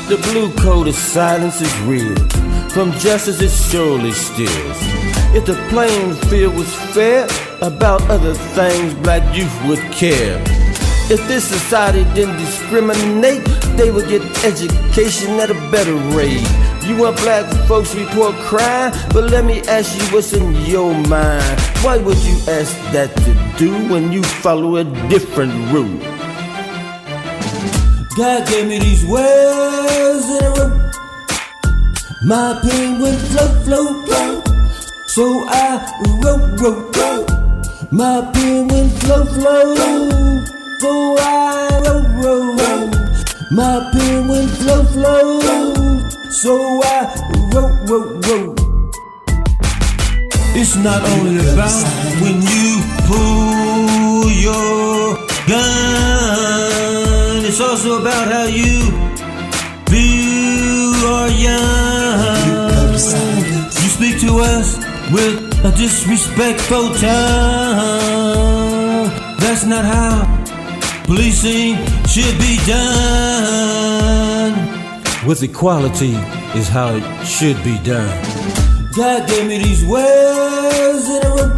The blue coat of silence is real. From justice it surely steals. If the playing field was fair, about other things black youth would care. If this society didn't discriminate, they would get education at a better rate. You want black folks to report crime, but let me ask you what's in your mind. Why would you ask that to do when you follow a different route? God gave me these words in a row. My pen went flow. So I wrote. My pen went flow. So I wrote. My pen went flow. So I wrote. It's not only about when you pull your gun. It's also about how you feel or young. You speak to us with a disrespectful tone. That's not how policing should be done. With equality is how it should be done. God gave me these words in a row.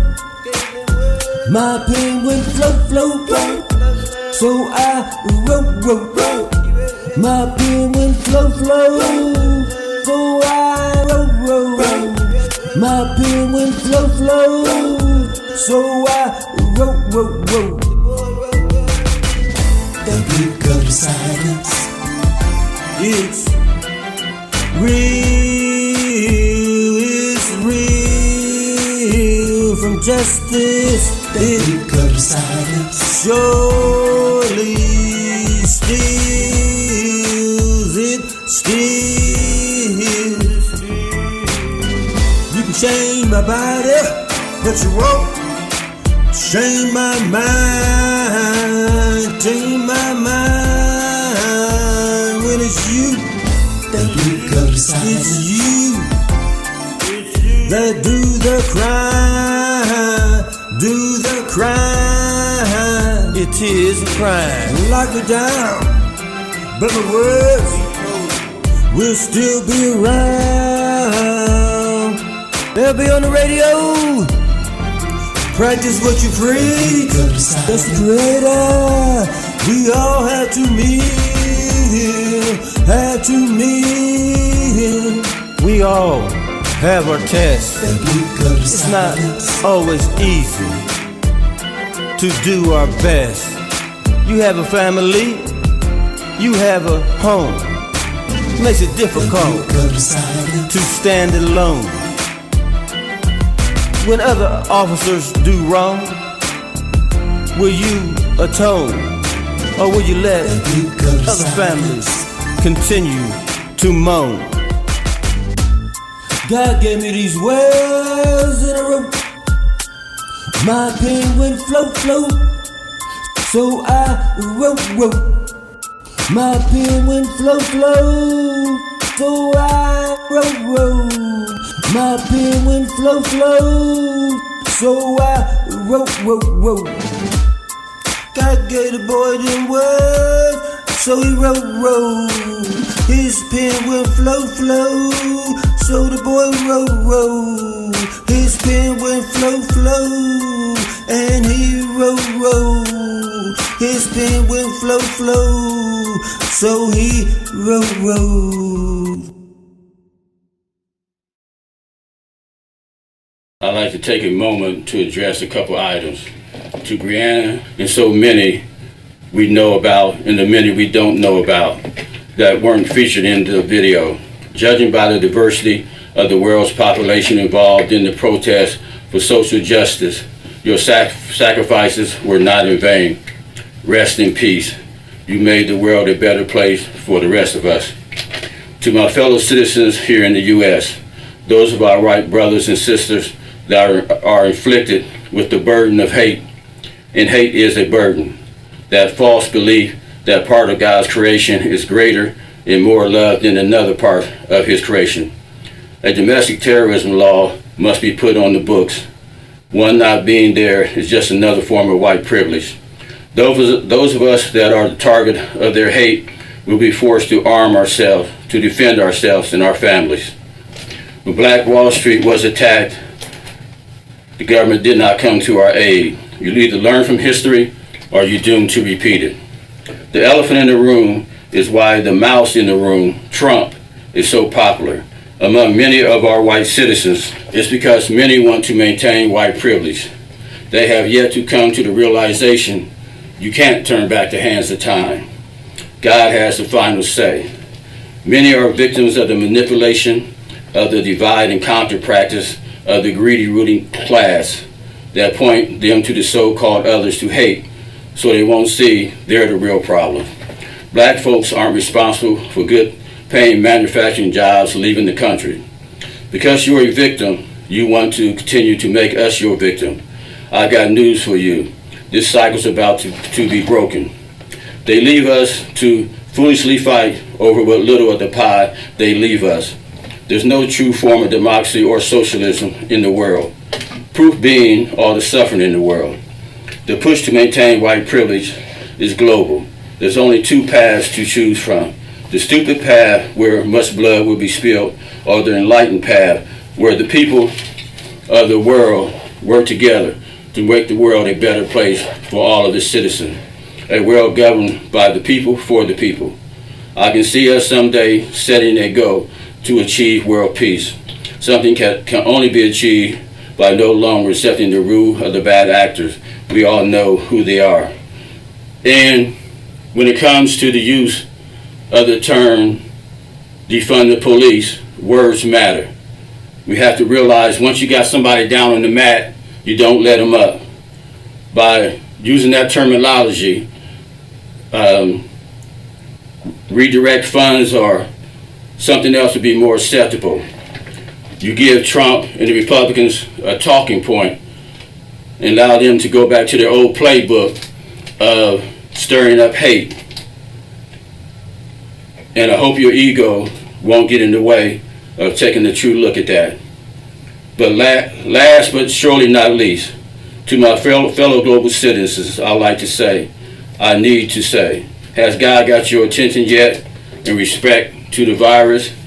My pen went flow. So I wrote. My pen went flow. So I wrote. My pen went flow. So I wrote. The blue coat of silence. It's real. From justice, the blue coat of silence surely steals. It steals. You can change my body, but you won't change my mind. Change my mind when it's you. The blue coat of silence. It's you that do the crime. Do the crime. It is a crime. Lock me down, but my words will still be around. They'll be on the radio. Practice what you preach. That's the creator. We all have to meet. Have to meet. We all have our tests. It's not always easy to do our best. You have a family. You have a home. Makes it difficult to stand alone. When other officers do wrong, will you atone? Or will you let other families continue to moan? God gave me these words in a row. My pen went flow. So I wrote. My pen went flow. So I wrote. My pen went flow. So I wrote. God gave the boy them words, so he wrote. His pen went flow. So the boy wrote. His pen went flow. And he wrote. His pen went flow. So he wrote. I'd like to take a moment to address a couple items. To Brianna and so many we know about and the many we don't know about that weren't featured in the video. Judging by the diversity of the world's population involved in the protest for social justice, your sacrifices were not in vain. Rest in peace. You made the world a better place for the rest of us. To my fellow citizens here in the U.S., those of our white brothers and sisters that are inflicted with the burden of hate, and hate is a burden, that false belief that part of God's creation is greater and more loved than another part of his creation. A domestic terrorism law must be put on the books. One not being there is just another form of white privilege. Those of us that are the target of their hate we'll be forced to arm ourselves to defend ourselves and our families. When Black Wall Street was attacked, the government did not come to our aid. You either learn from history or you're doomed to repeat it. The elephant in the room is why the mouse in the room, Trump, is so popular among many of our white citizens. It's because many want to maintain white privilege. They have yet to come to the realization you can't turn back the hands of time. God has the final say. Many are victims of the manipulation of the divide and conquer practice of the greedy ruling class that point them to the so-called others to hate so they won't see they're the real problem. Black folks aren't responsible for good paying manufacturing jobs leaving the country. Because you're a victim, you want to continue to make us your victim. I got news for you. This cycle's about to be broken. They leave us to foolishly fight over what little of the pie they leave us. There's no true form of democracy or socialism in the world. Proof being all the suffering in the world. The push to maintain white privilege is global. There's only two paths to choose from. The stupid path where much blood will be spilled, or the enlightened path where the people of the world work together to make the world a better place for all of its citizens. A world governed by the people for the people. I can see us someday setting a goal to achieve world peace. Something can only be achieved by no longer accepting the rule of the bad actors. We all know who they are. And when it comes to the use of the term defund the police, words matter. We have to realize once you got somebody down on the mat, you don't let them up. By using that terminology, redirect funds or something else would be more acceptable. You give Trump and the Republicans a talking point and allow them to go back to their old playbook of stirring up hate. And I hope your ego won't get in the way of taking a true look at that. But last but surely not least, to my fellow global citizens, I like to say, I need to say, has God got your attention yet? In respect to the virus,